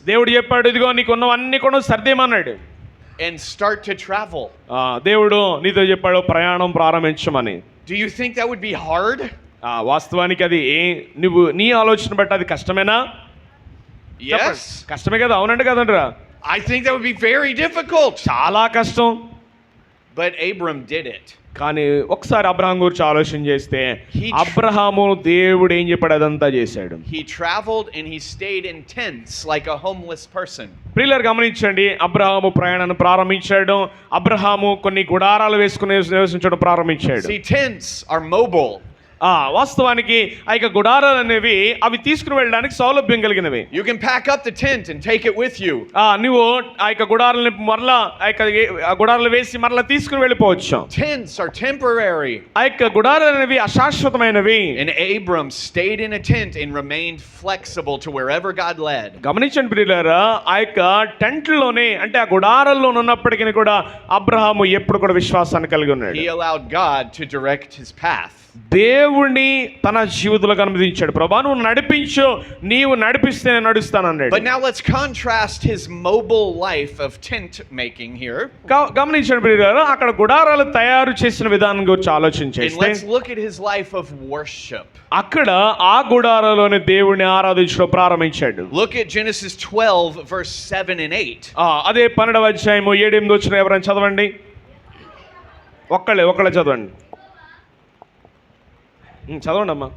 దేవుడు చెప్పాడు, ఇదిగో నీకున్నవన్నీ కూడా సర్దేమన్నాడు. And start to travel. దేవుడు నీతో చెప్పాడు ప్రయాణం ప్రారంభించమని. Do you think that would be hard? వాస్తవానికి అది నువ్వు నీ ఆలోచన బట్టి అది కష్టమేనా? Yes. కష్టమే కదా, అవునండి కదండ్రా? I think that would be very difficult. చాలా కష్టం. But Abram did it. కానీ ఒకసారి అబ్రహాం గురించి ఆలోచన చేస్తే అబ్రహాము దేవుడు ఏం చెప్పాడు అదంతా చేశాడు. He traveled and he stayed in tents like a homeless person. ప్రియులారా గమనించండి, అబ్రహాము ప్రయాణాన్ని ప్రారంభించాడు. అబ్రహాము కొన్ని గుడారాలు వేసుకుని నివసించడం ప్రారంభించాడు. See, tents are mobile. వాస్తవానికి ఆ యొక్క గుడారాలు అనేవి అవి తీసుకుని వెళ్ళడానికి సౌలభ్యం కలిగినవి. You can pack up the tent and take it with you. నువ్వు ఆ యొక్క గుడారాలని మరలా ఆ యొక్క గుడారాలు వేసి మరలా తీసుకుని వెళ్ళిపోవచ్చు. Tents are temporary. ఆ యొక్క గుడారాలు అనేవి అశాశ్వతమైనవి. And Abram stayed in a tent and remained flexible to wherever God led. గమనించండి ప్రియులారా, ఆ యొక్క టెంట్లోనే అంటే ఆ గుడారాల్లో ఉన్నప్పటికీ కూడా అబ్రహాము ఎప్పుడు కూడా విశ్వాసాన్ని కలిగి ఉన్నాడు. He allowed God to direct his path. దేవుణ్ణి తన జీవితంలో అనుమతించాడు. ప్రభా నువ్వు నడిపించు, నీవు నడిపిస్తే నేను నడుస్తాను అన్నాడు. But now let's contrast his mobile life of tent making here. గమనించండి ప్రియులారా, అక్కడ గుడారాలు తయారు చేసిన విధానం గురించి ఆలోచన చేస్తే let's look at his life of worship. అక్కడ ఆ గుడారాలోని దేవుణ్ణి ఆరాధించడం ప్రారంభించాడు. Look at Genesis 12 verse 7 and 8. అదే 12వ అధ్యాయము 7-8 వచ్చిన ఎవరైనా చదవండి. ఒక్కళ్ళే చదవండి. చదవండి అమ్మా.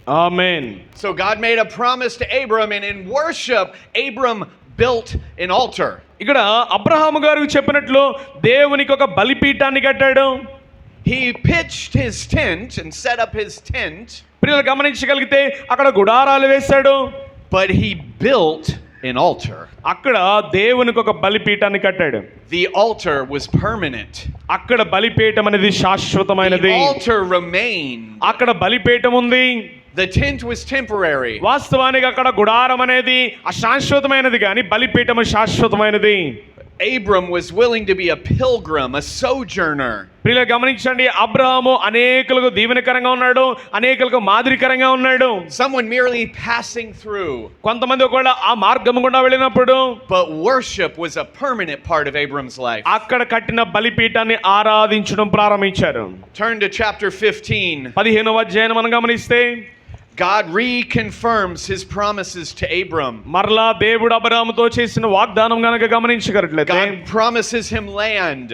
Amen. So God made a promise to Abram, and in worship Abram built an altar. ఇక్కడ అబ్రహాము గారికి చెప్పినట్లు దేవునికి ఒక బలిపీఠాన్ని కట్టాడు. He pitched his tent and set up his tent. ప్రియులు గమనించగలిగితే అక్కడ గుడారాలు వేశాడు. But he built an altar. అక్కడ దేవునికి ఒక బలిపీఠాన్ని కట్టాడు. The altar was permanent. అక్కడ బలిపీఠం అనేది శాశ్వతమైనది. The altar remained. అక్కడ బలిపీఠం ఉంది. The tent was temporary. వాస్తవానికి అక్కడ గుడారం అనేది అశాశ్వతమైనది కానీ బలిపీఠము శాశ్వతమైనది. Abram was willing to be a pilgrim, a sojourner. ప్రియులు గమనించండి, అబ్రహాము అనేకులకు దీవెనకరంగా ఉన్నాడు, అనేకులకు మాదిరికరంగా ఉన్నాడు. Someone merely passing through. కొంతమంది ఒకవేళ ఆ మార్గం గుండా వెళ్ళినప్పుడు. But worship was a permanent part of Abram's life. అక్కడ కట్టిన బలిపీఠాన్ని ఆరాధించడం ప్రారంభించారు. Turn to chapter 15. 15వ అధ్యాయం మనం గమనిస్తే God reconfirms his promises to Abram. మరలా దేవుడు అబ్రహాముతో చేసిన వాగ్దానం గనుక గమనించగలిగితే God promises him land.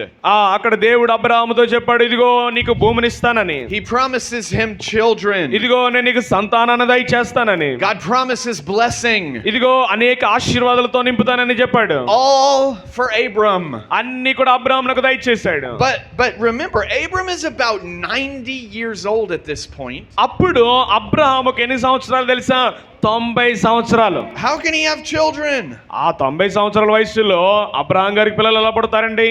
అక్కడ దేవుడు అబ్రహాముతో చెప్పాడు, ఇదిగో నీకు భూమిని ఇస్తానని. He promises him children. ఇదిగో నేను నీకు సంతానాన్ని దయచేస్తానని. God promises blessing. ఇదిగో అనేక ఆశీర్వాదాలతో నింపుతానని చెప్పాడు. All for Abram. అన్ని కూడా అబ్రహామునకు దయచేశాడు. But remember, Abram is about 90 years old at this point. అప్పుడు అబ్రహాము ఎన్ని సంవత్సరాలు తెలుసా? 90 సంవత్సరాలు. How can he have children? 90 సంవత్సరాల వయసులో అబ్రహాం గారికి పిల్లలు ఎలా పుడతారండి?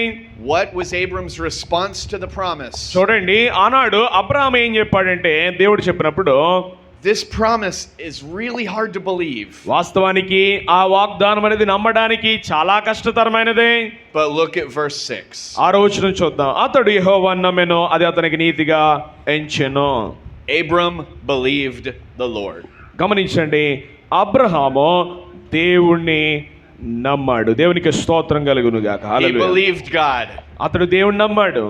What was Abram's response to the promise? చూడండి, ఆనాడు అబ్రహాం ఏం చెప్పాడంటే దేవుడు చెప్పినప్పుడు, this promise is really hard to believe. వాస్తవానికి ఆ వాగ్దానం అనేది నమ్మడానికి చాలా కష్టతరమైనదే. But look at verse 6. 6వ వచనం చూద్దాం. అతడు యెహోవాను నమ్మెను, అది అతనికి నీతిగా ఎంచెను. Abram believed the Lord. గమనించండి, అబ్రహాము దేవుణ్ణి నమ్మాడు. దేవునికి స్తోత్రం కలుగును గాక. He believed God. అతడు దేవుణ్ణి నమ్మాడు.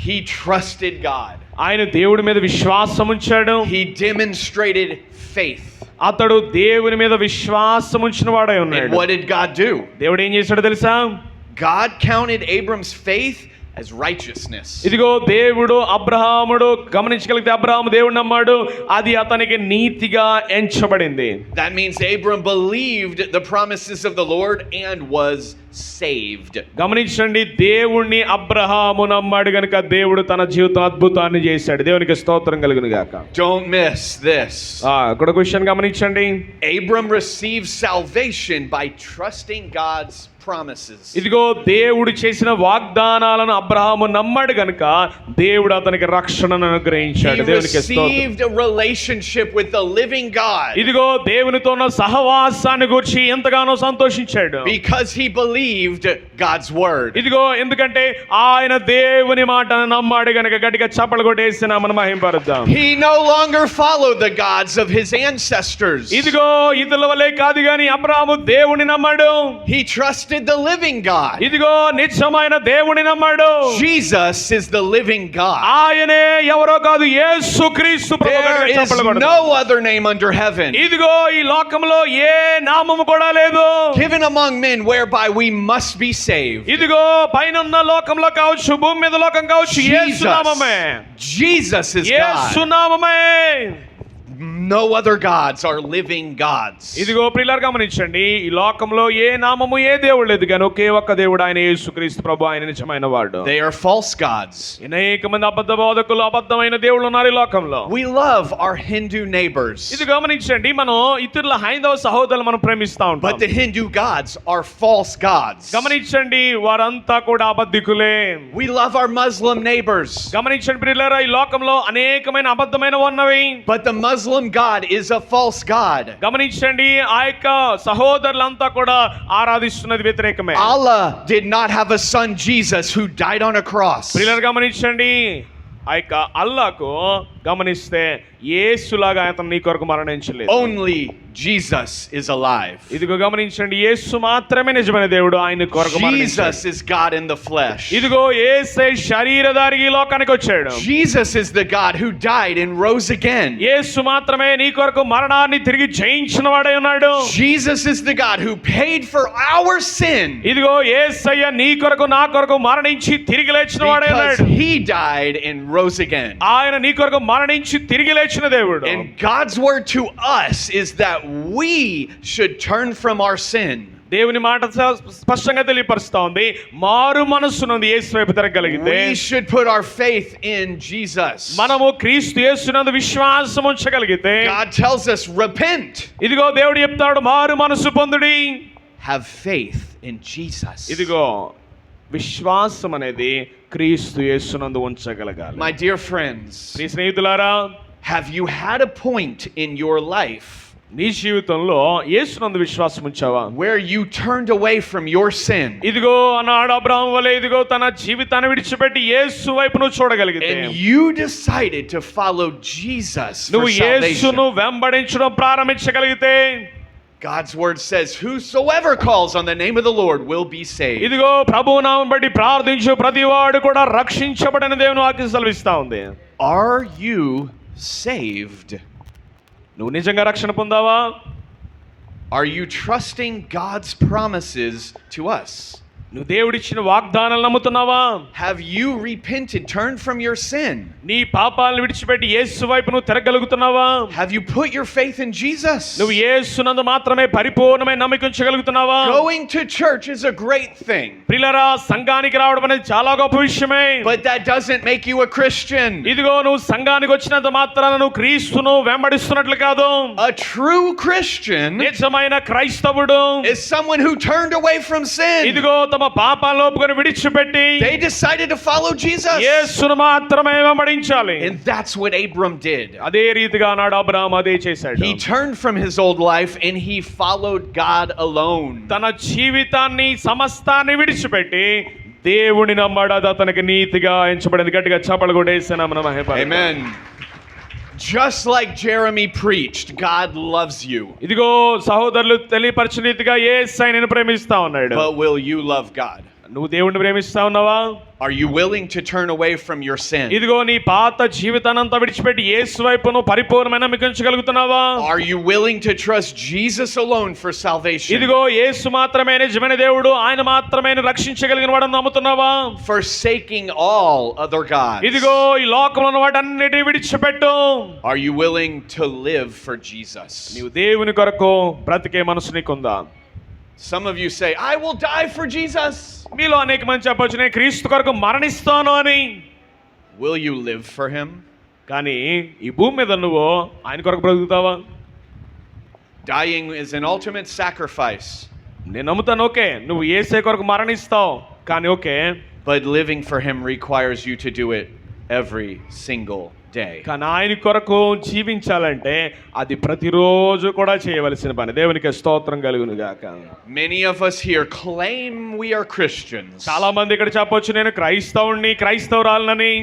He trusted God. ఆయన దేవుడి మీద విశ్వాసం ఉంచాడు. He demonstrated faith. అతడు దేవుని మీద విశ్వాసం ఉంచిన వాడై ఉన్నాడు. And what did God do? దేవుడు ఏం చేశాడో తెలుసా? God counted Abram's faith as righteousness. ఇదిగో దేవుడు అబ్రహాముడు గమనించగలిగితే అబ్రహాము దేవుడు నమ్మాడు, అది అతనికి నీతిగా ఎంచబడింది. That means Abram believed the promises of the Lord and was saved. గమనించండి, దేవుణ్ణి అబ్రహాము నమ్మాడు గనుక దేవుడు తన జీవితం అద్భుతాన్ని చేశాడు. దేవునికి స్తోత్రం కలుగును గాక. Don't miss this. ఇక్కడ క్వశ్చన్ గమనించండి. Abram received salvation by trusting God's promises. ఇదిగో దేవుడు చేసిన వాగ్దానాలను అబ్రహాము నమ్మాడు గనుక దేవుడు అతనికి రక్షణను He అనుగ్రహించాడు. దేవునికి స్తోత్రం. received a relationship with the living God ఇదిగో దేవునితో ఉన్న సహవాసాన్ని గురించి ఎంతగానో సంతోషించాడు. because he believed God's word. ఇదిగో ఎందుకంటే ఆయన దేవుని మాటను నమ్మాడు గనుక గట్టిగా చప్పలు కొట్టేసి నామను మహింపరుద్దాం. He no longer followed the gods of his ancestors. ఇదిగో ఇతరుల వలె కాదు గాని అబ్రహాము దేవుని నమ్మాడు. He trusted the living God. ఇదిగో నిజమైన దేవుని నమ్మాడు. Jesus is the living God. ఆయనే ఎవరో కాదు, యేసుక్రీస్తు ప్రభు. There గట్టిగా is చప్పలు కొడదాం. no other name under heaven ఇదిగో ఈ లోకంలో ఏ నామము కూడా లేదు given among men whereby we must be saved. ఇదిగో పైనున్న లోకంలో కావచ్చు, భూమి మీద లోకం కావచ్చు, యేసు నామమే. Jesus is Yesu God. నామమే. No other gods are living gods. ఇదిగో ప్రియులారా గమనించండి, ఈ లోకంలో ఏ నామము ఏ దేవుడు లేదు కానీ ఒకే ఒక్క దేవుడు, ఆయన యేసుక్రీస్తు ప్రభు. ఆయన నిజమైన వాడు. They are false gods. అనేక మంది అబద్ధ బోధకులు, అబద్ధమైన దేవుళ్ళు ఉన్నారు ఈ లోకంలో. We love our Hindu neighbors, ఇది గమనించండి, మనం ఇతరుల హైందవ సహోదరులు మనం ప్రేమిస్తా but ఉంటాం. the Hindu gods are false gods. గమనించండి, వారంతా కూడా అబద్ధికులే. We love our Muslim neighbors, గమనించండి ప్రియులారా, ఈ లోకంలో అనేకమైన అబద్ధమైన ఉన్నవి. but the Muslim God is a false god. గమనించండి, ఆ యొక్క సహోదరులంతా కూడా ఆరాధిస్తున్నది వ్యతిరేకమే. Allah did not have a son Jesus who died on a cross. ప్రియులారా గమనించండి, ఆ యొక్క అల్లాకు గమనిస్తే యేసులాగా అతను నీ కొరకు మరణించలేదు. Only Jesus is alive. ఇదిగో గమనించండి, యేసు మాత్రమే నిజమైన దేవుడు. ఆయన కొరకు Jesus is God in the flesh. ఇదిగో యేసే శరీరధారి ఈ లోకానికి వచ్చాడు. Jesus is the God who died and rose again. యేసు మాత్రమే నీ కొరకు మరణాన్ని తిరిగి జయించిన వాడై ఉన్నాడు. Jesus is the God who paid for our sin ఇదిగో యేసయ్య నీ కొరకు నా కొరకు మరణించి తిరిగి లేచిన వాడై because ఉన్నాడు. he died and rose again. ఆయన నీ కొరకు మరణించి తిరిగి లేచిన దేవుడు. And God's word to us is that we should turn from our sin. దేవుని మాట స్పష్టంగా తెలియపరుస్తా ఉంది, మారు మనస్సు నుండి యేసు వైపు తిరగలిగితే We should put our faith in Jesus. మనము క్రీస్తు యేసునందు విశ్వాసం ఉంచగలిగితే, God tells us, repent. ఇదిగో దేవుడు చెప్తాడు, మారు మనస్సు పొందుడి. Have faith in Jesus. ఇదిగో విశ్వాసం అనేది క్రీస్తు యేసునందు ఉంచగలగాలి. My dear friends, ప్రియ స్నేహితులారా, have you had a point in your life నీ జీవితంలో యేసునందు విశ్వాసం ఉంచావా? where you turned away from your sin ఇదిగో అన్నాడు అబ్రహాము వలె, ఇదిగో తన జీవితాన్ని విడిచిపెట్టి యేసు వైపు నువ్వు చూడగలిగితే, and you decided to follow Jesus for నువ్వు salvation? యేసును వెంబడించడం ప్రారంభించగలిగితే, God's word says, whosoever calls on the name of the Lord will be saved. ఇదిగో ప్రభువు నామం బట్టి ప్రార్థించు ప్రతివాడు కూడా రక్షించబడిన దేవుని వాక్యం సెలవిస్తా ఉంది. Are you saved? నువ్వు నిజంగా రక్షణ పొందావా? Are you trusting God's promises to us? నువ్వు దేవుడిచ్చిన వాగ్దానాలు నమ్ముతున్నావా? Have you repented, turned from your sin? నీ పాపాలను విడిచిపెట్టి యేసు వైపు నువ్వు తిరగలుగుతున్నావా? Have you put your faith in Jesus? నువ్వు యేసునందు మాత్రమే పరిపూర్ణమైన నమ్మకం ఉంచగలుగుతున్నావా? Going to church is a great thing, ప్రియులారా, సంఘానికి రావడం అనేది చాలా గొప్ప విషయమే. but that doesn't make you a Christian. ఇదిగో నువ్వు సంఘానికి వచ్చినంత మాత్రాన నువ్వు క్రీస్తును వెంబడిస్తున్నట్లు కాదు. A true Christian నిజమైన క్రైస్తవుడు is someone who turned away from sin. ఇదిగో తమ పాపాలను ఒప్పుకొని విడిచిపెట్టి They decided to follow Jesus. యేసును మాత్రమే వెంబడించాలి. And that's what Abram did. అదే రీతిగా నాడు అబ్రహాము అదే చేశాడు. He turned from his old life and he followed God alone. తన జీవితాన్ని సమస్తాన్ని విడిచిపెట్టి దేవుని నమ్మాడు. అది అతనికి నీతిగా ఎంచబడింది. గట్టిగా చప్పలు కొట్టేసాను మనం. Amen. Just like Jeremy preached, God loves you. ఇదిగో సహోదరులు తెలియపరిచిన రీతిగా యేసయ్య నిన్ను ప్రేమిస్తా ఉన్నాడు. But will you love God? నువ్వు దేవుణ్ణి ప్రేమిస్తా ఉన్నావా? Are you willing to turn away from your sin? ఇదిగో నీ పాత జీవితానంతా విడిచిపెట్టి యేసు వైపు నువ్వు పరిపూర్ణమైన నమ్మకం ఉంచగలుగుతున్నావా? Are you willing to trust Jesus alone for salvation? ఇదిగో యేసు మాత్రమే నిజమైన దేవుడు, ఆయన మాత్రమే రక్షించగలిగిన వాడని నమ్ముతున్నావా? Forsaking all other gods. ఇదిగో ఈ లోకంలో ఉన్న వాటన్నిటిని విడిచిపెట్టు. Are you willing to live for Jesus? నీవు దేవుని కొరకు బ్రతికే మనసు నీకుందా? Some of you say, I will die for Jesus. మీలో అనేక మంది చెప్పొచ్చు, నేను క్రీస్తు కొరకు మరణిస్తాను అని. Will you live for him? కానీ ఈ భూమి మీద నువ్వు ఆయన కొరకు బ్రతుకుతావా? Dying is an ultimate sacrifice. నేను నమ్ముతాను, ఓకే, నువ్వు యేసే కొరకు మరణిస్తావు, కానీ okay, But living for him requires you to do it every single day. కానీ ఆయన కొరకు జీవించాలంటే అది ప్రతిరోజు కూడా చేయవలసిన పని. దేవునికి స్తోత్రం కలుగును గాక. Many of us here claim we are Christians. చాలా మంది ఇక్కడ చెప్పొచ్చు, నేను క్రైస్తవుణ్ణి, క్రైస్తవురాలనని.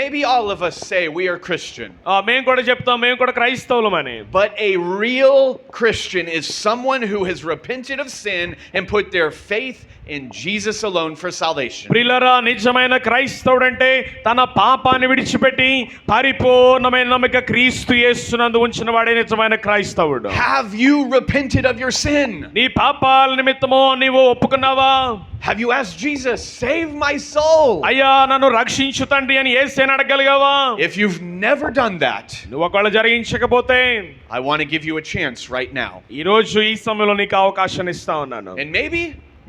Maybe all of us say we are Christian. మేము కూడా చెప్తాం, మేము కూడా క్రైస్తవులమని. But a real Christian is someone who has repented of sin and put their faith in Jesus alone for salvation. ప్రియులారా, నిజమైన క్రైస్తవుడు అంటే తన పాపాన్ని విడిచిపెట్టి పరిపూర్ణమైన నమ్మక క్రీస్తు యేసునందు ఉంచిన వాడే నిజమైన క్రైస్తవుడు. Have you repented of your sin? నీ పాపాల నిమిత్తము నీవు ఒప్పుకున్నావా? Have you asked Jesus, save my soul? అయ్యా, నన్ను రక్షించు తండ్రి అని యేసుని అడగలిగావా? If you've never done that, నువ్వు ఒకవేళ జరిగించకపోతే I want to give you a chance right now. ఈ రోజు ఈ సమయంలో నీకు అవకాశాన్ని ఇస్తా ఉన్నాను. And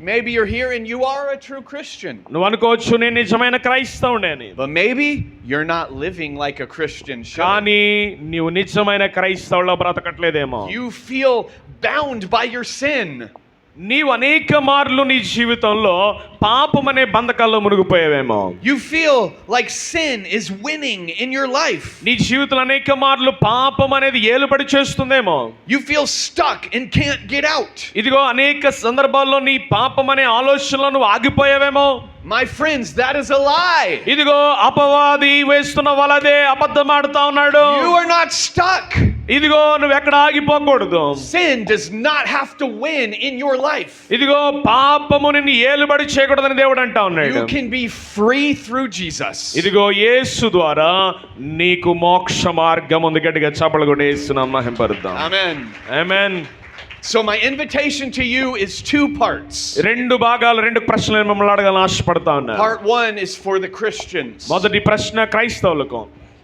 maybe you're here and you are a true Christian. నువ్వు అనుకోవచ్చు, నేను నిజమైన క్రైస్తవుడే అని. But maybe you're not living like a Christian should. కానీ నీవు నిజమైన క్రైస్తవులా బ్రతకట్లేదేమో. You feel bound by your sin. నీవు అనేక మార్లు నీ జీవితంలో పాపం అనే బంధకాల్లో మునిగిపోయావేమో. You feel like sin is winning in your life. నీ జీవితంలో అనేక మార్లు పాపం అనేది ఏలుబడి చేస్తుందేమో. You feel stuck and can't get out. ఇదిగో అనేక సందర్భాల్లో నీ పాపం అనే ఆలోచనలో నువ్వు ఆగిపోయావేమో. My friends, that is a lie. ఇదిగో అపవాది వేస్తున్న వలదే అబద్ధం ఆడుతా ఉన్నాడు. You are not stuck. ఇదిగో నువ్వు ఎక్కడ ఆగిపోకూడదు. Sin does not have to win in your life. ఇదిగో పాపము నిన్ను ఏలుబడి చేయకూడదని దేవుడు అంటా ఉన్నాడు. You can be free through Jesus. ఇదిగో యేసు ద్వారా నీకు మోక్ష మార్గం ఉంది. గట్టిగా చప్పట్లు కొట్టి యేసునామమున మహిమపరుద్దాం. Amen. Amen. So my invitation to you is two parts. రెండు భాగాలు, రెండు ప్రశ్నలు మిమ్మల్ని అడగాలని ఆశపడతా ఉన్నా. Part 1 is for the Christians. మొదటి ప్రశ్న క్రైస్తవులకు.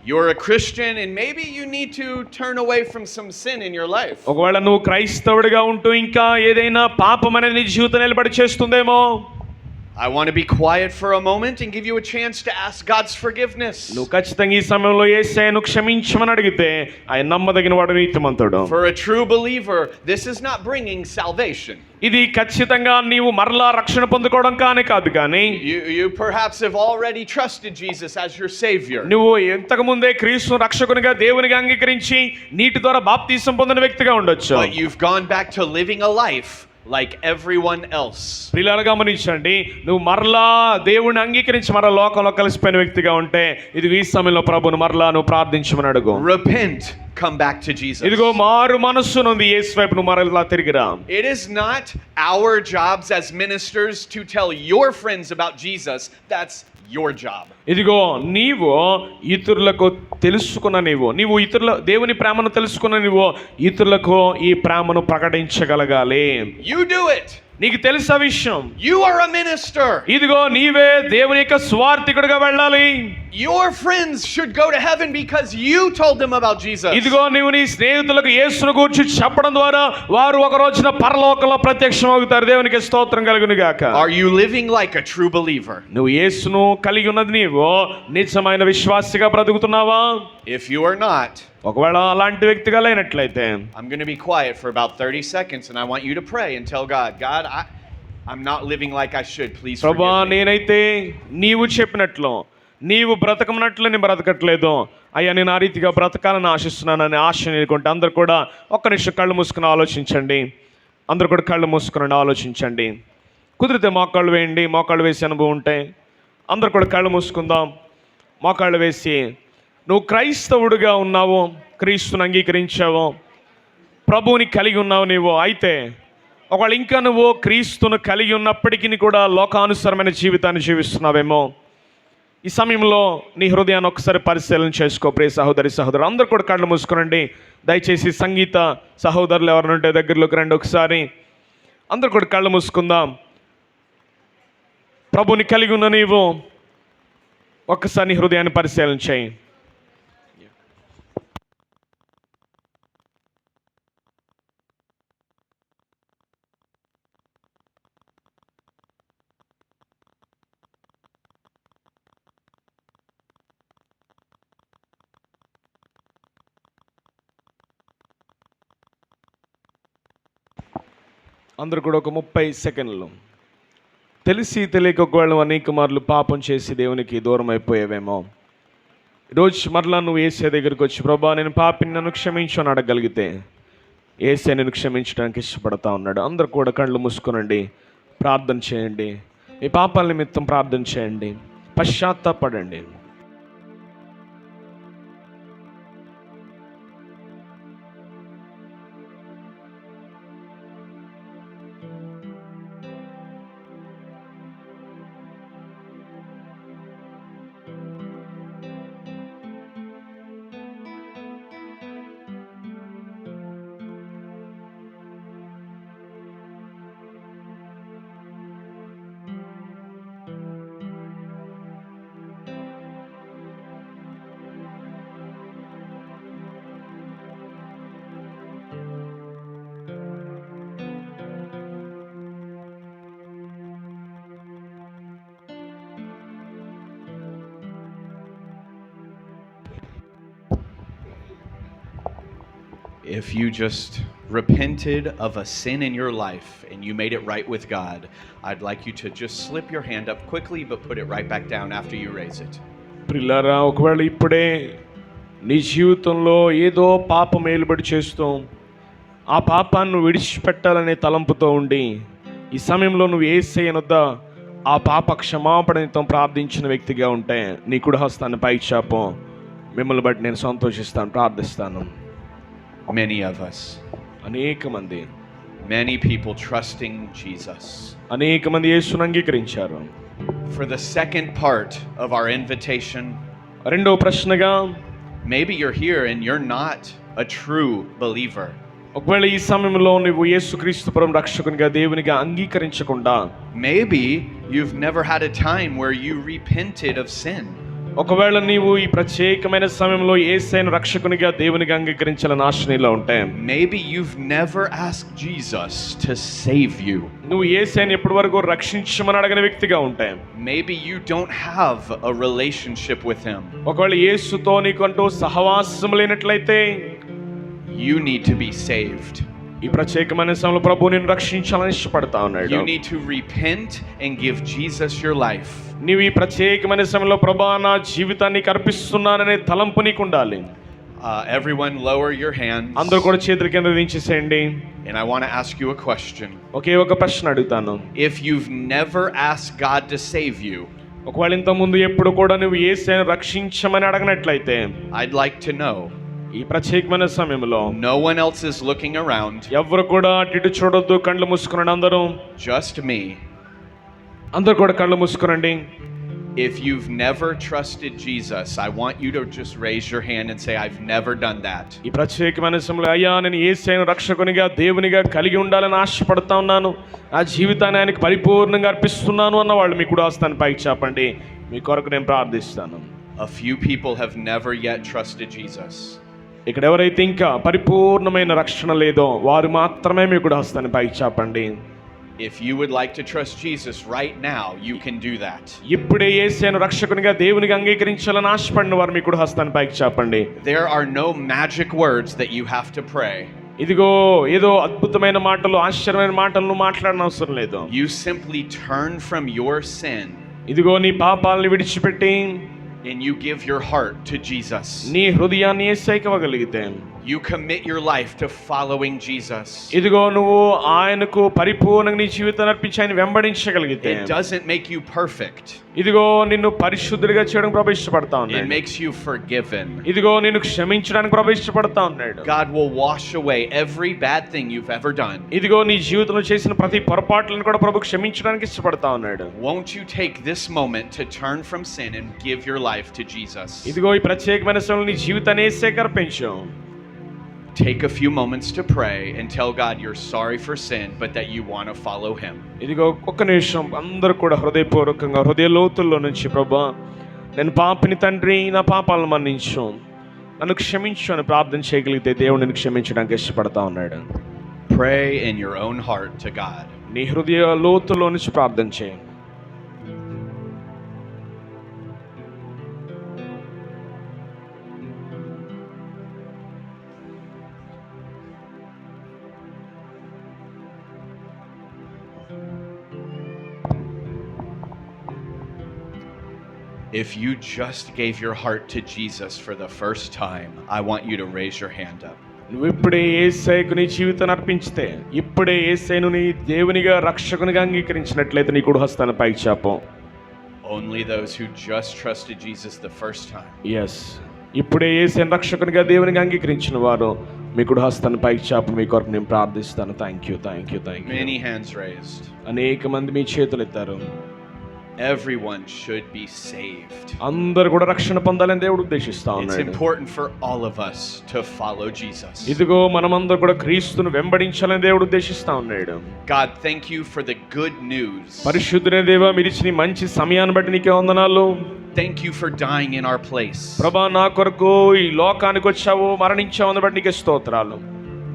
You're a Christian and maybe you need to turn away from some sin in your life. ఒకవేళ నువ్వు క్రైస్తవుడిగా ఉంటూ ఇంకా ఏదైనా పాపం అనేది నీ జీవితం నిలబడి చేస్తుందేమో. I want to be quiet for a moment and give you a chance to ask God's forgiveness. నువ్వు ఖచ్చితంగా ఈ సమయంలో యేసయ్యను క్షమించమని అడిగితే ఆయన నమ్మదగిన వాడు, నీతిమంతుడు. For a true believer, this is not bringing salvation. ఇది ఖచ్చితంగా నీవు మరలా రక్షణ పొందుకోవడం కాదు కానీ You perhaps have already trusted Jesus as your savior. నువ్వు ఇంతకు ముందే క్రీస్తును రక్షకునిగా దేవునిగా అంగీకరించి నీటి ద్వారా బాప్తీసం పొందిన వ్యక్తిగా ఉండొచ్చు. But you've gone back to living a life like everyone else. ప్రియులారా, గమనించండి, నువ్వు మరలా దేవుని అంగీకరించి మరలా లోకంలో కలిసిపోయిన వ్యక్తిగా ఉంటే ఇది ఈ సమయంలో ప్రభువును మరలా నువ్వు ప్రార్థించమని అడుగు. Repent, come back to Jesus. ఇదిగో మారు మనస్సు నుండి యేసు వైపు నువ్వు మరలా తిరిగిరా. It is not our jobs as ministers to tell your friends about Jesus. That's your job. ఇదిగో నీవు ఇతరులకు తెలుసుకున్న నీవు ఇతరుల దేవుని ప్రేమను తెలుసుకున్న నీవు ఇతరులకు ఈ ప్రేమను ప్రకటించగలగాలి. You do it. నీకు తెలుసా విషయం? You are a minister. ఇదిగో నీవే దేవుని యొక్క స్వార్థికుడిగా వెళ్ళాలి. Your friends should go to heaven because you told them about Jesus. ఇదిగో నీవు నీ స్నేహితులకు యేసును గూర్చి చెప్పడం ద్వారా వారు ఒక రోజున పరలోకంలో ప్రత్యక్షమవుతారు. దేవునికి స్తోత్రం కలుగును గాక. Are you living like a true believer? నువ్వు యేసును కలిగి ఉన్నది నీవు నిజమైన విశ్వాసిగా బ్రతుకుతున్నావా? If you are not, ఒకవేళ అలాంటి వ్యక్తిగా లేనట్లయితే I'm going to be quiet for about 30 seconds and I want you to pray and tell God, I'm not living like I should. Please ప్రభువా, forgive me. నేనైతే నీవు చెప్పినట్లు నీవు బ్రతకమన్నట్లు నేను బ్రతకట్లేదు అయ్యా, నేను ఆ రీతిగా బ్రతకాలని ఆశిస్తున్నానని ఆశ నీకుంటే అందరు కూడా ఒక్క నిమిషం కళ్ళు మూసుకుని ఆలోచించండి. అందరు కూడా కళ్ళు మూసుకుని ఆలోచించండి. కుదిరితే మోకాళ్ళు వేయండి. మోకాళ్ళు వేసే అనుభవం ఉంటే అందరు కూడా కళ్ళు మూసుకుందాం. మోకాళ్ళు వేసి నువ్వు క్రైస్తవుడిగా ఉన్నావు, క్రీస్తుని అంగీకరించావు, ప్రభువుని కలిగి ఉన్నావు నీవు. అయితే ఒకవేళ ఇంకా నువ్వు క్రీస్తును కలిగి ఉన్నప్పటికీ కూడా లోకానుసరమైన జీవితాన్ని జీవిస్తున్నావేమో, ఈ సమయంలో నీ హృదయాన్ని ఒకసారి పరిశీలన చేసుకో. ప్రియ సహోదరి సహోదరు అందరూ కూడా కళ్ళు మూసుకునండి. దయచేసి సంగీత సహోదరులు ఎవరినుంటే దగ్గరలోకి రండి. ఒకసారి అందరూ కూడా కళ్ళు మూసుకుందాం. ప్రభుని కలిగి ఉన్న నీవు ఒక్కసారి నీ హృదయాన్ని పరిశీలన చేయి. అందరూ కూడా ఒక 30 సెకండ్లు. తెలిసి తెలియక ఒకవేళ అనేక మార్లు పాపం చేసి దేవునికి దూరం అయిపోయావేమో. ఈరోజు మరలా నువ్వు యేసయ్య దగ్గరికి వచ్చి, ప్రభా నేను పాపిని, నన్ను క్షమించు అని అడగలిగితే యేసయ్య నేను క్షమించడానికి ఇష్టపడతా ఉన్నాడు. అందరూ కూడా కళ్ళు మూసుకొనండి, ప్రార్థన చేయండి. మీ పాపాల నిమిత్తం ప్రార్థన చేయండి, పశ్చాత్తాపడండి. If you just repented of a sin in your life and you made it right with God, I'd like you to just slip your hand up quickly but put it right back down after you raise it. ప్రియులారా, ఒకవేళ ఇప్పుడే నీ జీవితంలో ఏదో పాపం ఏలుబడి చేస్తూ ఆ పాపాన్ని విడిచిపెట్టాలనే తలంపుతో ఉండి ఈ సమయంలో నువ్వు యేసయ్య వద్ద ఆ పాప క్షమాపణతో ప్రార్థించిన వ్యక్తిగా ఉంటే నీ కుడి హస్తాన్ని పైకి చాపు. మిమ్మల్ని బట్టి నేను సంతోషిస్తాను, ప్రార్థిస్తాను. Many of us, అనేక మంది, many people trusting Jesus. అనేక మంది యేసును అంగీకరించారు. For the second part of our invitation, రెండో ప్రశ్నగా, maybe you're here and you're not a true believer. ఒకవేళ ఈ సమయంలో నువ్వు యేసుక్రీస్తు ప్రభువును రక్షకునిగా దేవునిగా అంగీకరించకుండా, Maybe you've never had a time where you repented of sin. ఒకవేళ నీవు ఈ ప్రత్యేకమైన సమయంలో యేసయ్యను రక్షకునిగా దేవునిగా అంగీకరించాలని ఆశ నీలో ఉంటే, Maybe you've never asked Jesus to save you. నువ్వు యేసయ్యను ఎప్పటి వరకు రక్షించమని అడగని వ్యక్తిగా ఉంటే, Maybe you don't have a relationship with him. ఒకవేళ యేసుతో నీకంటూ సహవాసం లేనట్లయితే, You need to be saved. ఈ ప్రత్యేకమైన సమయంలో ప్రభువు నిన్ను రక్షించాలని ఇష్టపడతా ఉన్నాడు. You need to repent and give Jesus your life. నీవు ఈ ప్రత్యేకమైన సమయంలో ప్రభువా నా జీవితాన్ని అర్పిస్తున్నాననే తలంపు నీకు ఉండాలి. Everyone lower your hands. అందరూ కూడా చేతుల కింద దించేసేయండి. And I want to ask you a question. ఒకే ఒక ప్రశ్న అడుగుతాను. If you've never asked God to save you, ఒకవేళ ఇంత ముందు ఎప్పుడు కూడా నువ్వు యేసయ్యను రక్షించమని అడగనట్లయితే, I'd like to know. ఈ ప్రత్యేకమైన సమయంలో No one else is looking around. ఎవరు కూడా అటు చూడొద్దు, కళ్ళు మూసుకునండి. Just me. అందరూ కూడా కళ్ళు మూసుకునండి. If you've never trusted Jesus, I want you to just raise your hand and say, I've never done that. ఈ ప్రత్యేకమైన సమయంలో అయ్యా నేను యేసయ్యను రక్షకునిగా దేవునిగా కలిగి ఉండాలని ఆశపడతా ఉన్నాను, ఆ జీవితాన్ని ఆయనకి పరిపూర్ణంగా అర్పిస్తున్నాను అన్న వాళ్ళు మీ కూడా హస్తాన్ని పైకి చాపండి. మీ కొరకు నేను ప్రార్థిస్తాను. A few people have never yet trusted Jesus. ఇక్కడ ఎవరైతే ఇంకా పరిపూర్ణమైన రక్షణ లేదో వారు మాత్రమే మీ కూడా హస్తాన్ని పైకి చాపండి. If you would like to trust Jesus right now, you can do that. ఇప్పుడే యేసయ్యను రక్షకునిగా దేవునిగా అంగీకరించాలని ఆశపడిన వారు మీ కూడా హస్తాన్ని పైకి చాపండి. There are no magic words that you have to pray. ఇదిగో ఏదో అద్భుతమైన మాటలు, ఆశ్చర్యమైన మాటలు నువ్వు మాట్లాడనవసరం అవసరం లేదు. You simply turn from your sin. ఇదిగో నీ పాపాలను విడిచిపెట్టి And you give your heart to Jesus. నీ హృదయాన్ని యేసయ్యకి ఇవ్వగలిగితే, You commit your life to following Jesus. ఇదిగో నువ్వు ఆయనకు పరిపూర్ణంగా నీ జీవితాన్ని అర్పించి ఆయన వెంబడించగలిగితే, It doesn't make you perfect. ఇదిగో నిన్ను పరిశుద్ధుడిగా చేయడం ప్రభు ఇష్టపడతా It ఉన్నాడు. makes you forgiven. ఇదిగో నిన్ను క్షమించడానికి ప్రభు ఇష్టపడతా ఉన్నాడు. God will wash away every bad thing you've ever done. ఇదిగో నీ జీవితంలో చేసిన ప్రతి పొరపాట్లను కూడా ప్రభు క్షమించడానికి ఇష్టపడతా ఉన్నాడు. Won't you take this moment to turn from sin and give your life to Jesus? ఇదిగో ఈ ప్రత్యేకమైన సమయంలో నీ జీవితాన్ని యేసయ్యకి అర్పించు. Take a few moments to pray and tell God you're sorry for sin, but that you want to follow him. ఇదిగో ఒక్క నిమిషం అందరూ కూడా హృదయపూర్వకంగా హృదయ లోతుల్లో నుంచి, ప్రభువా నేను పాపిని తండ్రి, నా పాపాలను మన్నించు, నన్ను క్షమించు అని ప్రార్థన చేయగలిగితే దేవుడు నిన్ను క్షమించడానికి ఇష్టపడతా ఉన్నాడు. Pray in your own heart to God. నీ హృదయ లోతుల్లో నుంచి ప్రార్థన చేయి. If you just gave your heart to Jesus for the first time, I want you to raise your hand up. నువ్వు ఇప్పుడే యేసయ్యకు నీ జీవితాన్ని అర్పించితే, ఇప్పుడే యేసయ్యను నీ దేవునిగా రక్షకునిగా అంగీకరించినట్లయితే నీ కుడి హస్తాన్ని పైకి చాపం. Only those who just trusted Jesus the first time. Yes, ఇప్పుడే యేసయ్యను రక్షకునిగా దేవునిగా అంగీకరించిన వారు మీ కుడి హస్తాన్ని పైకి చాపం. మీ కొరకు నేను ప్రార్థిస్తాను. Thank you. Many hands raised. అనేక మంది మీ చేతులు ఎత్తారు. Everyone should be saved. అందరూ కూడా రక్షణ పొందాలని దేవుడు ఉద్దేశిస్తా It's ఉన్నాడు. important for all of us to follow Jesus. ఇదిగో మనమందరూ కూడా క్రీస్తును వెంబడించాలని దేవుడు ఉద్దేశిస్తా ఉన్నాడు. God, thank you for the good news. పరిశుద్ధునే దేవా, మీరు ఇచ్చిన ఈ మంచి సమయాన్ని బట్టి నీకే వందనాలు. Thank you for dying in our place. ప్రభా, నా కొరకు ఈ లోకానికి వచ్చావు, మరణించావు, అందుని బట్టి నీకే స్తోత్రాలు.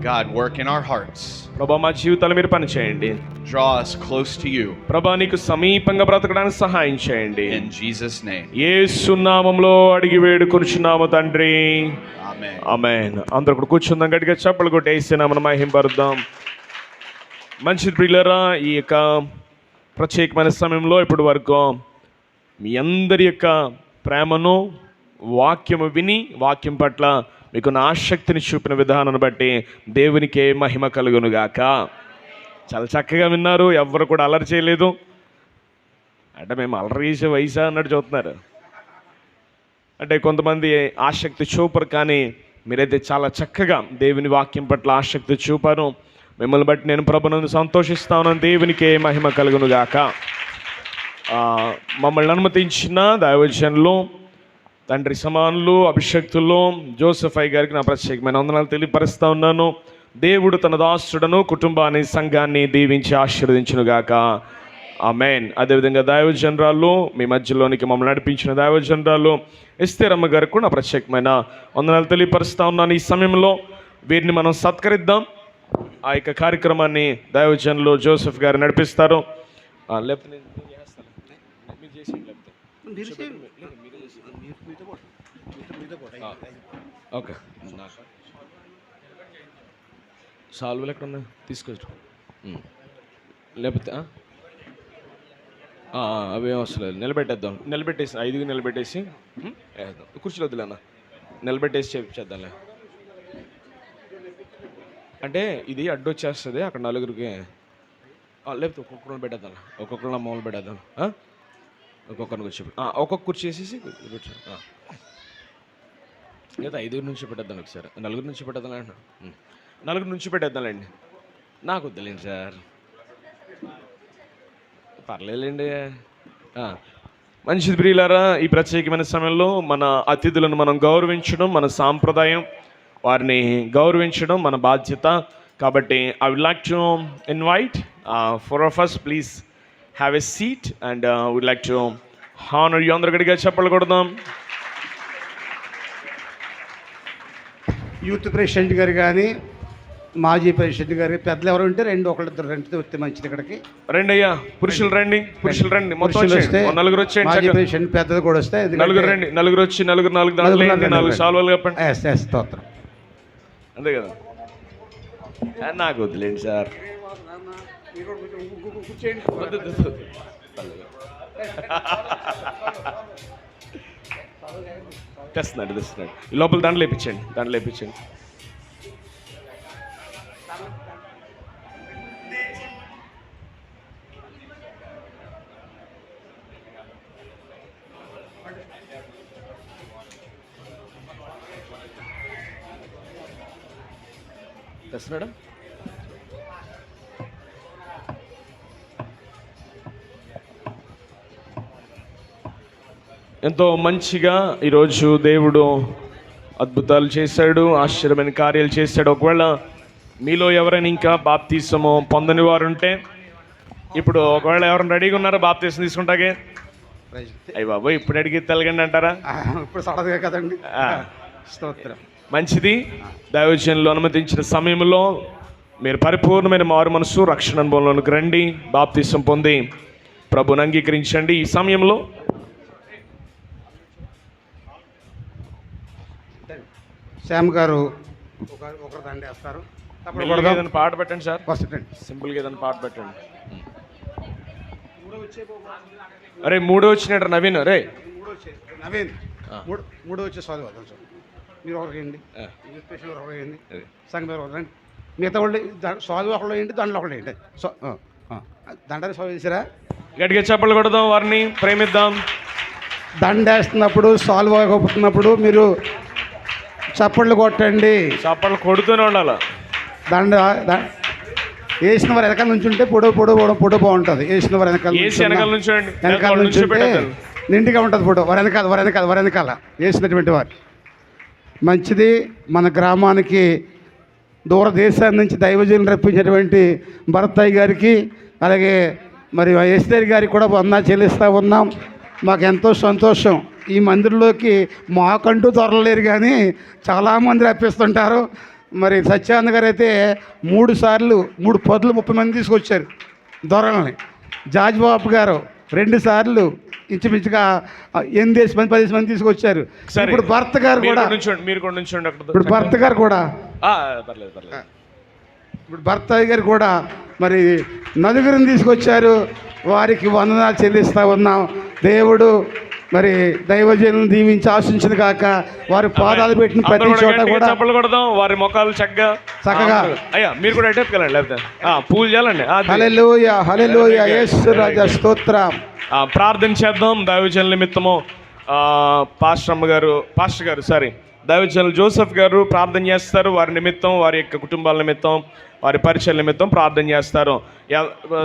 God, work in our hearts. ప్రభా, మా జీవితాలు మీరు పని చేయండి. Draw us close to you. ప్రభా, నీకు సమీపంగా బ్రతకడానికి సహాయం చేయండి. In Jesus' name. యేసు నామములో అడిగి వేడుకొనుచున్నాము తండ్రి. Amen. ఆమేన్. అందరూ కూడా కూర్చుందాం, గట్టిగా చప్పట్లు కొట్టి యేసు నామమున మహిమపరుద్దాం. మంచిది ప్రియులారా, ఈ యొక్క ప్రత్యేకమైన సమయంలో ఇప్పటి వరకు మీ అందరి యొక్క ప్రేమను, వాక్యము విని వాక్యం పట్ల మీకున్న ఆసక్తిని చూపిన విధానాన్ని బట్టి దేవునికే మహిమ కలుగునుగాక. చాలా చక్కగా విన్నారు, ఎవ్వరు కూడా అల్లరి చేయలేదు. అంటే మేము అల్లరి చేసే వయసా అన్నట్టు చూస్తున్నారు. అంటే కొంతమంది ఆసక్తి చూపరు, కానీ మీరైతే చాలా చక్కగా దేవుని వాక్యం పట్ల ఆసక్తి చూపారు. మిమ్మల్ని బట్టి నేను ప్రభునందు సంతోషిస్తాను. దేవునికే మహిమ కలుగునుగాక. మమ్మల్ని అనుమతించిన దైవజనులు, తండ్రి సమానులు, అభిషక్తులు జోసెఫ్ అయ్య గారికి నా ప్రత్యేకమైన వందనాలు తెలియపరుస్తూ ఉన్నాను. దేవుడు తన దాసుడును, కుటుంబాన్ని, సంఘాన్ని దీవించి ఆశీర్వదించునుగాక. ఆమేన్. అదేవిధంగా దైవజనరాలు, మీ మధ్యలోనికి మమ్మల్ని నడిపించిన దైవజనరాలు ఎస్తేరమ్మ గారికి కూడా నా ప్రత్యేకమైన వందనాలు తెలియపరుస్తూ ఉన్నాను. ఈ సమయంలో వీరిని మనం సత్కరిద్దాం. ఆ యొక్క కార్యక్రమాన్ని దైవజనులు జోసెఫ్ గారు నడిపిస్తారు. లేకపోతే ఓకే, సాల్వలు ఎక్కడ ఉన్నాయి తీసుకొచ్చు, లేకపోతే అవి అవసరం లేదు. నిలబెట్టేసి 5 నిలబెట్టేసి వేద్దాం. కుర్చీలో వద్దులేనా, నిలబెట్టేసి చేద్దాంలే. అంటే ఇది అడ్డు వచ్చేస్తుంది అక్కడ నలుగురికి. లేకపోతే ఒక్కొక్కరిని పెట్టేద్దాం, ఒక్కొక్కరిని మామూలు పెట్టేద్దాం. ఒక్కొక్కరిని కూర్చో, ఒక్కొక్క కుర్చీ వేసేసి కూర్చో. లేదా 5 నుంచి పెట్టేద్దాం, ఒకసారి 4 నుంచి పెట్టేద్దాం అండి. 4 నుంచి పెట్టేద్దాంలేండి. నాకు వద్దులేండి సార్, పర్లేదులేండి. మంచిది ప్రియులారా, ఈ ప్రత్యేకమైన సమయంలో మన అతిథులను మనం గౌరవించడం మన సాంప్రదాయం. వారిని గౌరవించడం మన బాధ్యత. కాబట్టి I would like to invite for of us, please have a seat and would like to honour you. అందరు గట్టిగా చెప్పలు కొడదాం. యూత్ ప్రెసిడెంట్ గారు కానీ, మాజీ ప్రెసిడెంట్ గారు, పెద్దలు ఎవరు ఉంటే ఒకళ్ళిద్దరు రెండుతో వస్తే మంచిది. ఇక్కడికి రండి అయ్యా, పురుషులు రండి. మొత్తం వస్తే 4 వచ్చేయండి. మాజీ ప్రెసిడెంట్ పెద్దలు కూడా వస్తే 4 రండి. 4 వచ్చి 4 దాంట్లో 4 సాల్వలు చెప్పండి. స్తోత్రం. అంతే కదా, నాకు వద్దులేండి సార్. తెస్తున్నాడు. ఈ లోపల దాంట్లో లేపించండి. తెస్తున్నాడా? ఎంతో మంచిగా ఈరోజు దేవుడు అద్భుతాలు చేశాడు, ఆశ్చర్యమైన కార్యాలు చేశాడు. ఒకవేళ మీలో ఎవరైనా ఇంకా బాప్తీసము పొందని వారు ఉంటే, ఇప్పుడు ఒకవేళ ఎవరైనా రెడీగా ఉన్నారా బాప్తీసం తీసుకుంటాకే? అయ్యి బాబోయ్, ఇప్పుడు అడిగి తెలగండి అంటారా? ఇప్పుడు సడన్గా కదండి. స్తోత్రం. మంచిది. దైవజనులు అనుమతించిన సమయంలో మీరు పరిపూర్ణమైన మారు మనసు రక్షణ అనుభవంలోనికి రండి, బాప్తీసం పొంది ప్రభుని అంగీకరించండి. ఈ సమయంలో శ్యామ్ గారు ఒకరు దండి వేస్తారు. ఏదైనా పాట పెట్టండి సార్, సింపుల్గా ఏదైనా పాట పెట్టండి. అరే 3 వచ్చినట్టు నవీన్, అరే నవీన్ మూడో వచ్చే చదువు మీరు ఒకరికి వేయండి, స్పెషల్ ఒకరికి వేయండి, సంఘం పేరు ఒకరు రండి, మిగతా వాళ్ళు చదువు ఒకళ్ళు వేయండి, దండలు ఒకళ్ళు వేయండి. దండని చదువు చేసారా? గట్టిగా చప్పట్లు కొడదాం, వారిని ప్రేమిద్దాం. దండ వేస్తున్నప్పుడు సాల్వ్ అవ్వకపోతున్నప్పుడు మీరు చప్పట్లు కొట్టండి, చప్పట్లు కొడుతూనే ఉండాలి. దండ వేసిన వారు వెనకాల నుంచి ఉంటే పొడవు బాగుంటుంది. వేసిన వారు వెనకాల నుంచి ఉంటే నిండుగా ఉంటుంది పొడవు. వారి వెనకాల వేసినటువంటి వారు మంచిది. మన గ్రామానికి దూరదేశాల నుంచి దైవజనులు రప్పించినటువంటి భరతయ్య గారికి, అలాగే మరి ఎస్ఆర్ గారికి కూడా వందనాలు చెల్లిస్తూ ఉన్నాం. మాకు ఎంతో సంతోషం. ఈ మందిరంలోకి మాకంటూ దొరలేరు కానీ చాలామంది రప్పిస్తుంటారు. మరి సత్యానంద గారు అయితే 3 సార్లు 3 పదులు 30 మంది తీసుకొచ్చారు దొరలని. జాజ్బాబు గారు 2 సార్లు ఇంచుమించుగా 8 మంది 10 మంది తీసుకొచ్చారు. ఇప్పుడు భర్త గారు కూడా ఇప్పుడు భర్త గారు కూడా ఇప్పుడు భర్త గారు కూడా మరి నలుగురిని తీసుకొచ్చారు. వారికి వందనాలు చెల్లిస్తూ ఉన్నాం. దేవుడు మరి దైవజనులను దీవించి ఆశించిన కాక వారి పాదాలు పెట్టిన ప్రతి చోట కూడా చప్పట్లు కొడదాం. వారి ముఖాలు చక్కగా అయ్యా మీరు కూడా ఎట్టెత్తుకెళ్ళండి, లేకపోతే పూజ చేయాలండి. హల్లెలూయా హల్లెలూయా యేసు రాజా స్తోత్రం. ప్రార్థన చేద్దాం. దైవజనుల నిమిత్తము పాస్టర్ గారు దైవజనులు జోసెఫ్ గారు ప్రార్థన చేస్తారు. వారి నిమిత్తం, వారి యొక్క కుటుంబాల నిమిత్తం, వారి పరిచయం నిమిత్తం ప్రార్థన చేస్తారు.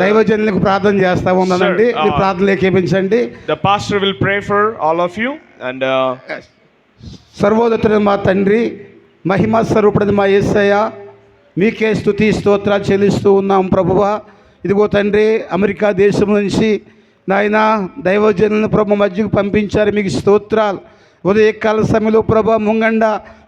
దైవజనులకు ప్రార్థన చేస్తా ఉన్నానండి. ప్రార్థన ఏకీపించండి. The pastor will pray for all of you. And సర్వోన్నతుడైన మా తండ్రి, మహిమ స్వరూపుడైన మా యేసయ్య, మీకే స్తుతి స్తోత్రాలు చెల్లిస్తూ ఉన్నాం ప్రభువా. ఇదిగో తండ్రి, అమెరికా దేశం నుంచి నాయన దైవజనులను ప్రభు మధ్యకు పంపించారు. మీకు స్తోత్రాలు. ఉదయకాల సమయంలో ప్రభా ముంగండ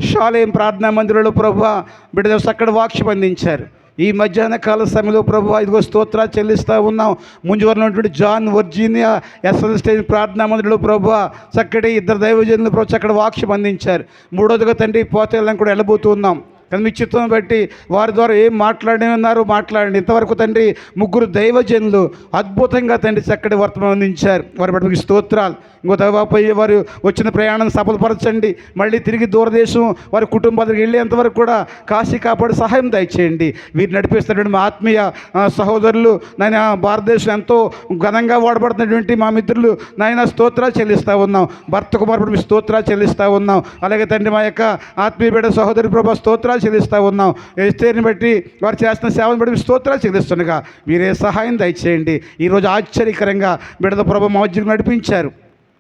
షాలేం ప్రార్థనా మందిరంలో ప్రభా బిడ్డ చక్కటి వాక్యం అందించారు. ఈ మధ్యాహ్న కాల సమయంలో ప్రభు ఇదిగో స్తోత్రాలు చెల్లిస్తూ ఉన్నాం. ముంజువరం ఉన్నటువంటి జాన్ వర్జీనియా ఎస్ఎల్ స్టేజ్ ప్రార్థనా మందిరంలో ప్రభు చక్కటి 2 దైవజనులు ప్రభు చక్కటి వాక్యం అందించారు. మూడోదిగా తండ్రి పోతేళ్ళని కూడా వెళ్ళబోతూ ఉన్నాం. కానీ మీ చిత్తం బట్టి వారి ద్వారా ఏం మాట్లాడండి. ఇంతవరకు తండ్రి 3 దైవజనులు అద్భుతంగా తండ్రి చక్కటి వర్తమానం అందించారు. వారి బట్టి మీకు స్తోత్రాలు. ఇంకో దైవపై వారు వచ్చిన ప్రయాణం సఫలపరచండి. మళ్ళీ తిరిగి దూరదేశం వారి కుటుంబాలకు వెళ్ళేంతవరకు కూడా కాశీ కాపాడు సహాయం దయచేయండి. వీరు నడిపిస్తున్నటువంటి మా ఆత్మీయ సహోదరులు నాయన భారతదేశం ఎంతో ఘనంగా వాడబడుతున్నటువంటి మా మిత్రులు నాయన స్తోత్రాలు చెల్లిస్తూ ఉన్నాం. భర్త కుమారుడు మీ స్తోత్రాలు చెల్లిస్తూ ఉన్నాం. అలాగే తండ్రి మా యొక్క ఆత్మీయ బిడ్డ సహోదరి ప్రభా స్తోత్రాలు చెల్లిస్తూ ఉన్నాం. ఎస్తేర్ని బట్టి వారు చేస్తున్న సేవను బట్టి స్తోత్రాలు చెల్లిస్తుండగా మీరే సహాయం దయచేయండి. ఈరోజు ఆశ్చర్యకరంగా బిడ్డల ప్రభు మా మధ్యకు నడిపించారు.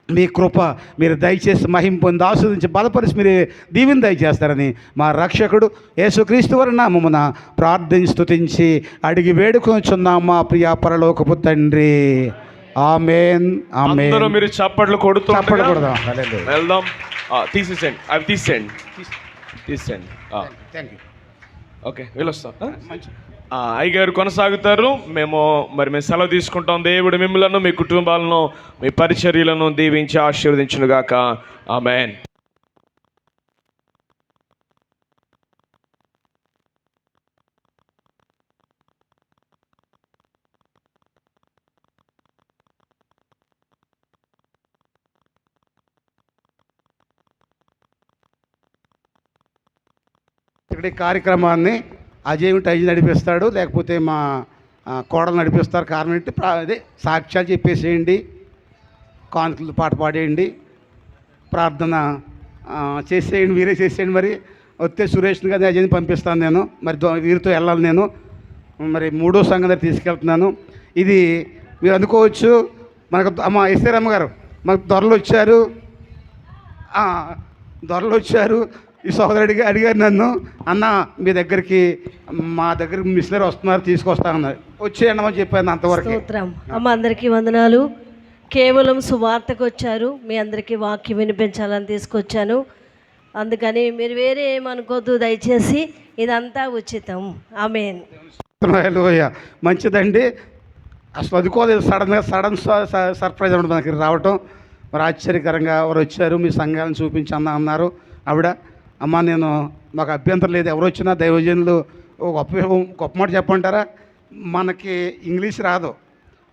మీ కృప మీరు దయచేసి మహిమ పొంది ఆస్వాదించి బలపరిచి మీరు దీవెన దయచేస్తారని మా రక్షకుడు యేసుక్రీస్తు వారి నామమున ప్రార్థించి స్తుతించి అడిగి వేడుకొనుచున్నాం మా ప్రియ పరలోకపు తండ్రి. ఆమేన్ ఆమేన్. మీరు చప్పట్లు కొడదాం. వెళ్దాం. తీసేయండి. Thank you. ఓకే వెళ్ళొస్తాం. అయ్యగారు కొనసాగుతారు. మేము సెలవు తీసుకుంటాం. దేవుడు మిమ్మలను, మీ కుటుంబాలను, మీ పరిచర్యలను దీవించి ఆశీర్వదించునుగాక. ఆమేన్. ఇక్కడ ఈ కార్యక్రమాన్ని అజయ్ నడిపిస్తాడు, లేకపోతే మా కోడలు నడిపిస్తారు. కారణం ఏంటి, అదే సాక్ష్యాలు చెప్పేసేయండి, కానుకలు పాట పాడేయండి, ప్రార్థన చేసేయండి, మీరే చేసేయండి. మరి వస్తే సురేష్ని కానీ అజయ్ని పంపిస్తాను నేను. మరి వీరితో వెళ్ళాలి నేను. మరి 3వ సంఘం దగ్గర తీసుకెళ్తున్నాను. ఇది మీరు అనుకోవచ్చు, మనకు అమ్మ ఎస్ఆరమ్మ గారు మాకు దొరలు వచ్చారు. ఈ సోదరుడు అడిగారు నన్ను, అన్న మీ దగ్గరికి మా దగ్గరికి మిషనరీ వస్తున్నారు, తీసుకొస్తానన్నారు. వచ్చేయండి అని చెప్పాను. అంతవరకు అమ్మ అందరికీ వందనాలు. కేవలం సువార్తకు వచ్చారు, మీ అందరికీ వాక్యం వినిపించాలని తీసుకొచ్చాను. అందుకని మీరు వేరే ఏమనుకోద్దు దయచేసి, ఇదంతా ఉచితం. ఆమేన్. మంచిదండి. అసలు అనుకోలేదు, సడన్ సర్ప్రైజ్ అన్నమాట మనకి రావటం. మరి ఆశ్చర్యకరంగా వారు వచ్చారు, మీ సంఘాలను చూపించి అన్నారు ఆవిడ. అమ్మ నేను మాకు అభ్యంతరం లేదు, ఎవరు వచ్చినా దైవజనులు గొప్ప మాట చెప్పంటారా. మనకి ఇంగ్లీష్ రాదు,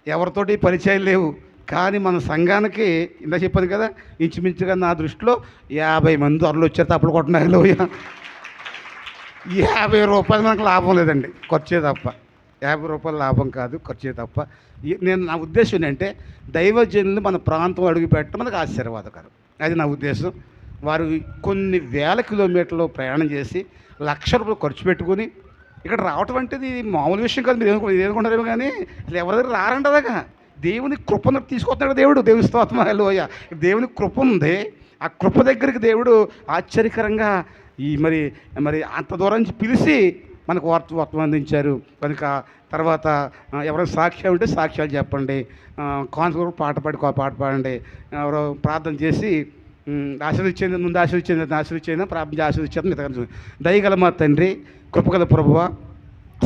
ఎవరితోటి పరిచయం లేవు, కానీ మన సంఘానికి ఇందా చెప్పాను కదా, ఇంచుమించుగా నా దృష్టిలో 50 మంది త్వరలు వచ్చారు తప్పులు కొట్టినాయిలో. 50 రూపాయలు మనకు లాభం లేదండి, ఖర్చే తప్ప. 50 రూపాయల లాభం కాదు, ఖర్చే తప్ప. నేను నా ఉద్దేశం ఏంటంటే దైవజనులు మన ప్రాంతం అడుగు పెట్టడం మనకు ఆశీర్వాదకరం. అది నా ఉద్దేశం. వారు కొన్ని వేల కిలోమీటర్లు ప్రయాణం చేసి ₹1,00,000 ఖర్చు పెట్టుకుని ఇక్కడ రావటం అంటే ఇది మామూలు విషయం కాదు. మీరు ఏమనుకుంటారేమో కానీ అసలు ఎవరి దగ్గర రారండి అలాగా. దేవుని కృపను తీసుకొస్తున్నాడు దేవుడు. దేవుని స్తోత్రం హల్లెలూయా. దేవుని కృప ఉంది. ఆ కృప దగ్గరికి దేవుడు ఆశ్చర్యకరంగా మరి మరి అంత దూరం నుంచి పిలిచి మనకు వర్తం అందించారు. కనుక తర్వాత ఎవరైనా సాక్ష్యం ఉంటే సాక్ష్యాలు చెప్పండి, కాన్సర్ పాట పాడండి, ఎవరో ప్రార్థన చేసి ఆశీర్వదించేది ముందు ఆశీర్వదించేది ప్రార్థన ఆశీర్వదించేది మిగతా. దయగల మా తండ్రి, కృపగల ప్రభువ,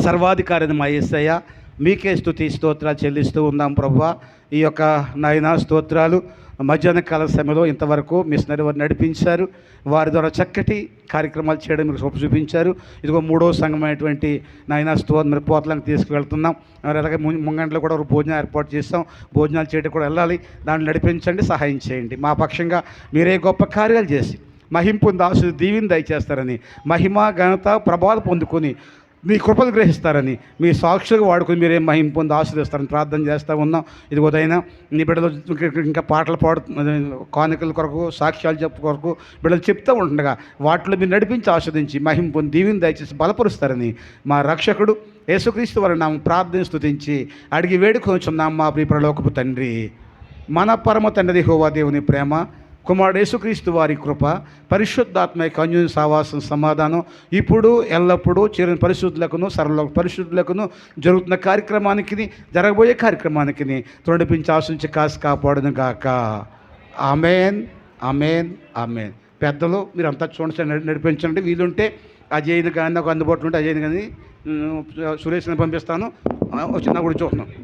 సర్వాధికారి మా యేసయ్య, మీకే స్తుతి స్తోత్రాలు చెల్లిస్తూ ఉన్నాం ప్రభువ. ఈ యొక్క నాయనా స్తోత్రాలు మధ్యాహ్న కాల సమయంలో ఇంతవరకు మిషనరీ వారు నడిపించారు. వారి ద్వారా చక్కటి కార్యక్రమాలు చేయడం మీరు చూపు చూపించారు. ఇదిగో 3వ సంఘమైనటువంటి నాయనా మరి పోతలకు తీసుకువెళ్తున్నాం. అలాగే ముంగంటలో కూడా భోజనం ఏర్పాటు చేస్తాం. భోజనాలు చేయడం కూడా వెళ్ళాలి. దాన్ని నడిపించండి, సహాయం చేయండి. మా పక్షంగా మీరే గొప్ప కార్యాలు చేసి మహిమ పొంది ఆశీర్వాద దీవెని దయచేస్తారని, మహిమ ఘనత ప్రభావాలు పొందుకొని మీ కృపను గ్రహిస్తారని, మీ సాక్షులుగా వాడుకొని మీరే మహిమ పొంది ఆశీర్వదిస్తారని ప్రార్థన చేస్తూ ఉన్నాం. ఇదిగోదైనా నీ బిడ్డలు ఇంకా పాటలు కానుకల కొరకు, సాక్ష్యాలు చెప్పు కొరకు బిడ్డలు చెప్తూ ఉంటుండగా వాటిలో మీరు నడిపించి ఆస్వాదించి మహిమ పొంది దీవెని దయచేసి బలపరుస్తారని మా రక్షకుడు యేసుక్రీస్తు వారి నామం ప్రార్థన స్తుతించి అడిగి వేడుకొనుచున్నాం మా ప్రియ పరలోకపు తండ్రి. మన పరమ తండ్రి యెహోవా దేవుని ప్రేమ, కుమారుడు యేసుక్రీస్తు వారి కృప, పరిశుద్ధాత్మ అన్యోన్య సహవాసం సమాధానం ఇప్పుడు ఎల్లప్పుడూ చేరిన పరిశుద్ధులకును సర్వ పరిశుద్ధులకును జరుగుతున్న కార్యక్రమానికి, జరగబోయే కార్యక్రమానికి తొడిపించి ఆశించి కాసి కాపాడును గాక. Amen, amen, amen. పెద్దలు మీరంతా చూడండి, నడిపించండి. వీలుంటే అజయ్ని కానీ నాకు అందుబాటులో ఉంటే అజయ్ని కానీ సురేష్ని పంపిస్తాను. వచ్చిన కూడా చూస్తున్నాను.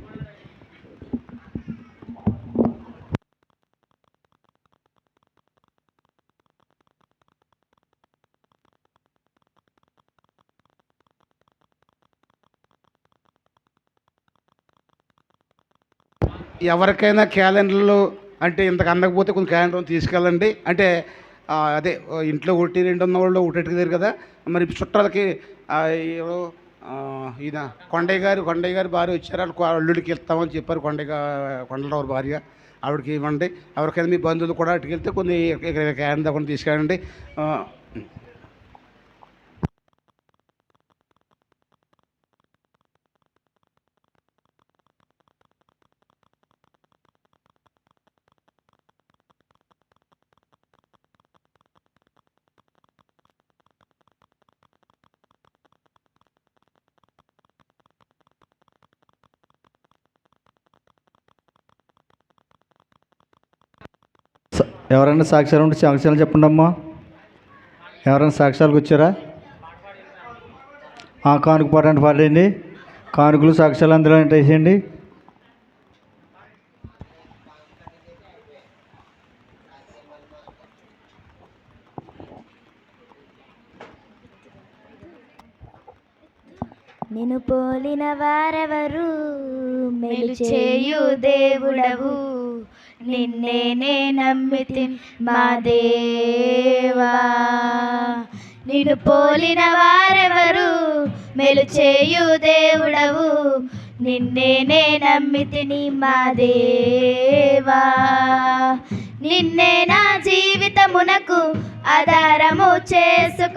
ఎవరికైనా క్యాలెండర్లు అంటే ఇంతకు అందకపోతే కొంచెం క్యాలెండర్ తీసుకెళ్ళండి. అంటే అదే ఇంట్లో 1-2 ఉన్న వాళ్ళు ఒకటి దగ్గర కదా. మరి చుట్టాలకి ఈయన కొండయ్య గారు భార్య వచ్చారు, వాళ్ళ అల్లుడికి వెళ్తామని చెప్పారు. కొండలరావు భార్య, ఆవిడకి ఇవ్వండి. ఎవరికైనా మీ బంధువులు కూడా అటుకు వెళ్తే కొన్ని క్యాలెండర్ కొన్ని తీసుకెళ్ళండి. ఎవరైనా సాక్ష్యాలు ఉంటే సాక్ష్యాలు చెప్పండి అమ్మా. ఎవరైనా సాక్ష్యాలకు వచ్చారా? కానుక పాట పాడండి. కానుకలు సాక్ష్యాలు అందులో వేసేయండి. నిన్ను పోలిన వారెవరు, మేలు చేయు దేవుడవు, నిన్నే నమ్మితి మా దేవా. నిన్ను పోలిన వారెవరు, మేలు చేయు దేవుడవు, నిన్నే నమ్మితిని మా దేవా. నిన్నే నా జీవితమునకు ఆధారము చేసుకొని